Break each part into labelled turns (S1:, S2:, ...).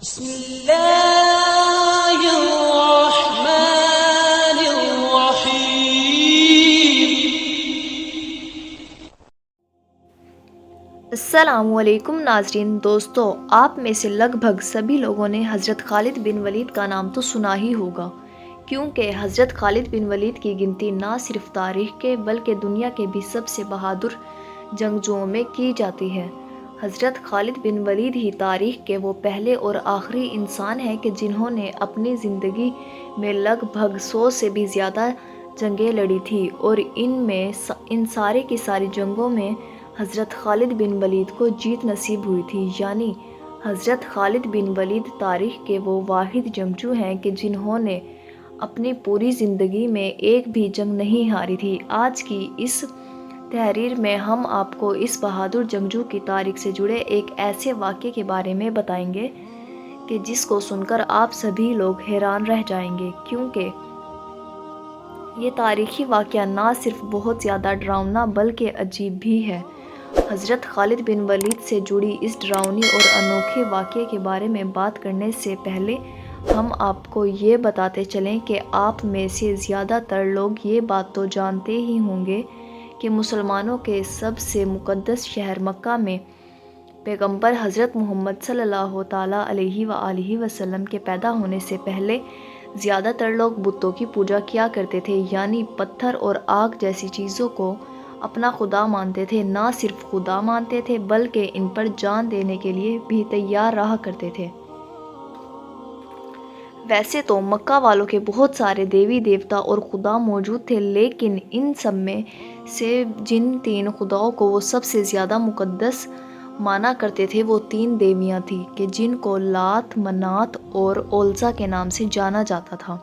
S1: بسم الله الرحمن الرحيم۔
S2: السلام علیکم ناظرین دوستو، آپ میں سے لگ بھگ سبھی لوگوں نے حضرت خالد بن ولید کا نام تو سنا ہی ہوگا، کیونکہ حضرت خالد بن ولید کی گنتی نہ صرف تاریخ کے بلکہ دنیا کے بھی سب سے بہادر جنگجوؤں میں کی جاتی ہے۔ حضرت خالد بن ولید ہی تاریخ کے وہ پہلے اور آخری انسان ہیں کہ جنہوں نے اپنی زندگی میں لگ بھگ 100 سے بھی زیادہ جنگیں لڑی تھی، اور ان ساری کی ساری جنگوں میں حضرت خالد بن ولید کو جیت نصیب ہوئی تھی۔ یعنی حضرت خالد بن ولید تاریخ کے وہ واحد جنگجو ہیں کہ جنہوں نے اپنی پوری زندگی میں ایک بھی جنگ نہیں ہاری تھی۔ آج کی اس تحریر میں ہم آپ کو اس بہادر جنگجو کی تاریخ سے جڑے ایک ایسے واقعے کے بارے میں بتائیں گے کہ جس کو سن کر آپ سبھی لوگ حیران رہ جائیں گے، کیونکہ یہ تاریخی واقعہ نہ صرف بہت زیادہ ڈراؤنا بلکہ عجیب بھی ہے۔ حضرت خالد بن ولید سے جڑی اس ڈراؤنی اور انوکھے واقعے کے بارے میں بات کرنے سے پہلے ہم آپ کو یہ بتاتے چلیں کہ آپ میں سے زیادہ تر لوگ یہ بات تو جانتے ہی ہوں گے کہ مسلمانوں کے سب سے مقدس شہر مکہ میں پیغمبر حضرت محمد صلی اللہ تعالیٰ علیہ وآلہ وسلم کے پیدا ہونے سے پہلے زیادہ تر لوگ بتوں کی پوجا کیا کرتے تھے، یعنی پتھر اور آگ جیسی چیزوں کو اپنا خدا مانتے تھے۔ نہ صرف خدا مانتے تھے بلکہ ان پر جان دینے کے لیے بھی تیار رہا کرتے تھے۔ ویسے تو مکہ والوں کے بہت سارے دیوی دیوتا اور خدا موجود تھے، لیکن ان سب میں سے جن 3 خداؤں کو وہ سب سے زیادہ مقدس مانا کرتے تھے وہ 3 دیویاں تھیں کہ جن کو لات، منات اور عزا کے نام سے جانا جاتا تھا۔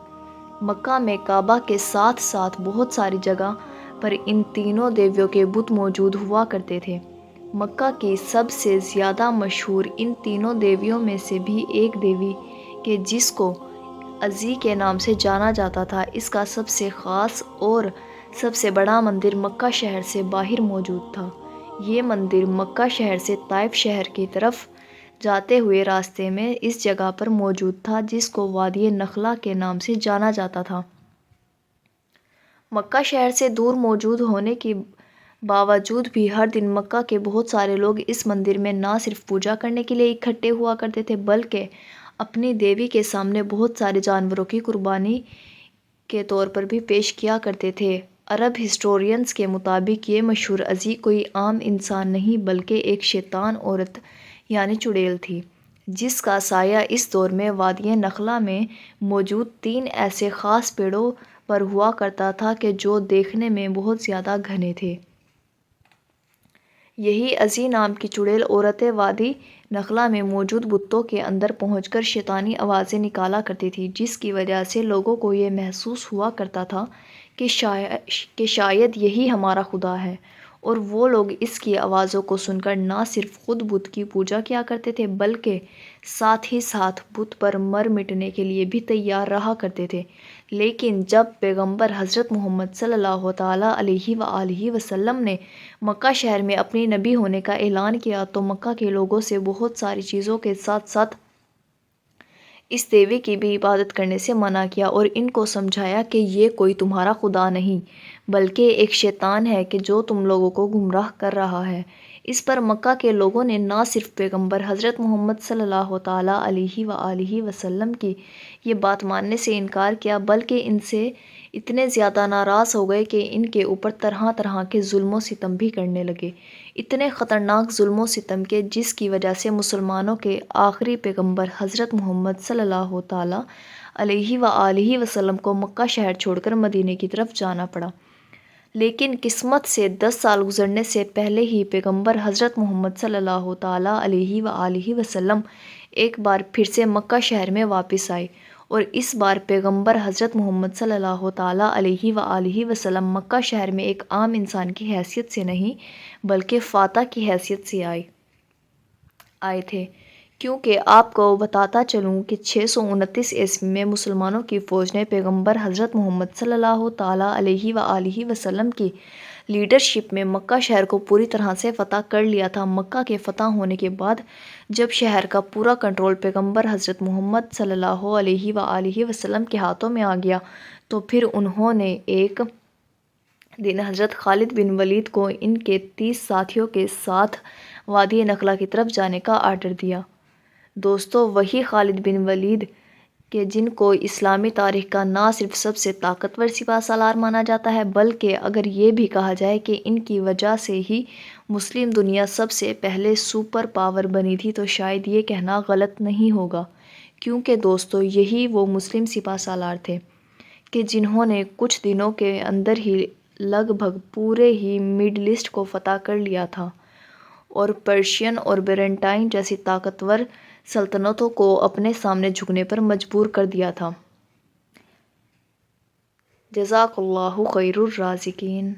S2: مکہ میں کعبہ کے ساتھ ساتھ بہت ساری جگہ پر ان تینوں دیویوں کے بت موجود ہوا کرتے تھے۔ مکہ کی سب سے زیادہ مشہور ان تینوں دیویوں میں سے بھی ایک دیوی کہ جس کو عزی کے نام سے جانا جاتا تھا، اس کا سب سے خاص اور سب سے بڑا مندر مکہ شہر سے باہر موجود تھا۔ یہ مندر مکہ شہر سے طائف شہر کی طرف جاتے ہوئے راستے میں اس جگہ پر موجود تھا جس کو وادی نخلا کے نام سے جانا جاتا تھا۔ مکہ شہر سے دور موجود ہونے کے باوجود بھی ہر دن مکہ کے بہت سارے لوگ اس مندر میں نہ صرف پوجا کرنے کے لیے اکٹھے ہوا کرتے تھے بلکہ اپنی دیوی کے سامنے بہت سارے جانوروں کی قربانی کے طور پر بھی پیش کیا کرتے تھے۔ عرب ہسٹورینز کے مطابق یہ مشہور عزی کوئی عام انسان نہیں بلکہ ایک شیطان عورت یعنی چڑیل تھی، جس کا سایہ اس دور میں وادی نخلا میں موجود 3 ایسے خاص پیڑوں پر ہوا کرتا تھا کہ جو دیکھنے میں بہت زیادہ گھنے تھے۔ یہی عزی نام کی چڑیل عورتیں وادی نخلا میں موجود بتوں کے اندر پہنچ کر شیطانی آوازیں نکالا کرتی تھیں، جس کی وجہ سے لوگوں کو یہ محسوس ہوا کرتا تھا کہ شاید یہی ہمارا خدا ہے، اور وہ لوگ اس کی آوازوں کو سن کر نہ صرف خود بت کی پوجا کیا کرتے تھے بلکہ ساتھ ہی ساتھ بت پر مر مٹنے کے لیے بھی تیار رہا کرتے تھے۔ لیکن جب پیغمبر حضرت محمد صلی اللہ تعالیٰ علیہ وآلہ وسلم نے مکہ شہر میں اپنی نبی ہونے کا اعلان کیا تو مکہ کے لوگوں سے بہت ساری چیزوں کے ساتھ ساتھ اس دیوی کی بھی عبادت کرنے سے منع کیا اور ان کو سمجھایا کہ یہ کوئی تمہارا خدا نہیں بلکہ ایک شیطان ہے کہ جو تم لوگوں کو گمراہ کر رہا ہے۔ اس پر مکہ کے لوگوں نے نہ صرف پیغمبر حضرت محمد صلی اللہ تعالیٰ علیہ وآلہ وسلم کی یہ بات ماننے سے انکار کیا بلکہ ان سے اتنے زیادہ ناراض ہو گئے کہ ان کے اوپر طرح طرح کے ظلم و ستم بھی کرنے لگے، اتنے خطرناک ظلم و ستم کے جس کی وجہ سے مسلمانوں کے آخری پیغمبر حضرت محمد صلی اللہ تعالیٰ علیہ وآلہ وسلم کو مکہ شہر چھوڑ کر مدینے کی طرف جانا پڑا۔ لیکن قسمت سے 10 سال گزرنے سے پہلے ہی پیغمبر حضرت محمد صلی اللہ تعالیٰ علیہ وآلہ وسلم ایک بار پھر سے مکہ شہر میں واپس آئے، اور اس بار پیغمبر حضرت محمد صلی اللہ تعالیٰ علیہ وآلہ وسلم مکہ شہر میں ایک عام انسان کی حیثیت سے نہیں بلکہ فاتح کی حیثیت سے آئے تھے، کیونکہ آپ کو بتاتا چلوں کہ 629 عیسوی میں مسلمانوں کی فوج نے پیغمبر حضرت محمد صلی اللہ تعالیٰ علیہ وآلہ وسلم کی لیڈرشپ میں مکہ شہر کو پوری طرح سے فتح کر لیا تھا۔ مکہ کے فتح ہونے کے بعد جب شہر کا پورا کنٹرول پیغمبر حضرت محمد صلی اللہ علیہ وآلہ وسلم کے ہاتھوں میں آ گیا تو پھر انہوں نے ایک دن حضرت خالد بن ولید کو ان کے 30 ساتھیوں کے ساتھ وادی نخلا کی طرف جانے کا آرڈر دیا۔ دوستو، وہی خالد بن ولید کہ جن کو اسلامی تاریخ کا نہ صرف سب سے طاقتور سپہ سالار مانا جاتا ہے بلکہ اگر یہ بھی کہا جائے کہ ان کی وجہ سے ہی مسلم دنیا سب سے پہلے سپر پاور بنی تھی تو شاید یہ کہنا غلط نہیں ہوگا، کیونکہ دوستو یہی وہ مسلم سپہ سالار تھے کہ جنہوں نے کچھ دنوں کے اندر ہی لگ بھگ پورے ہی مڈل ایسٹ کو فتح کر لیا تھا اور پرشین اور بیزنٹائن جیسی طاقتور سلطنتوں کو اپنے سامنے جھکنے پر مجبور کر دیا تھا۔ جزاک اللہ خیر الرازقین۔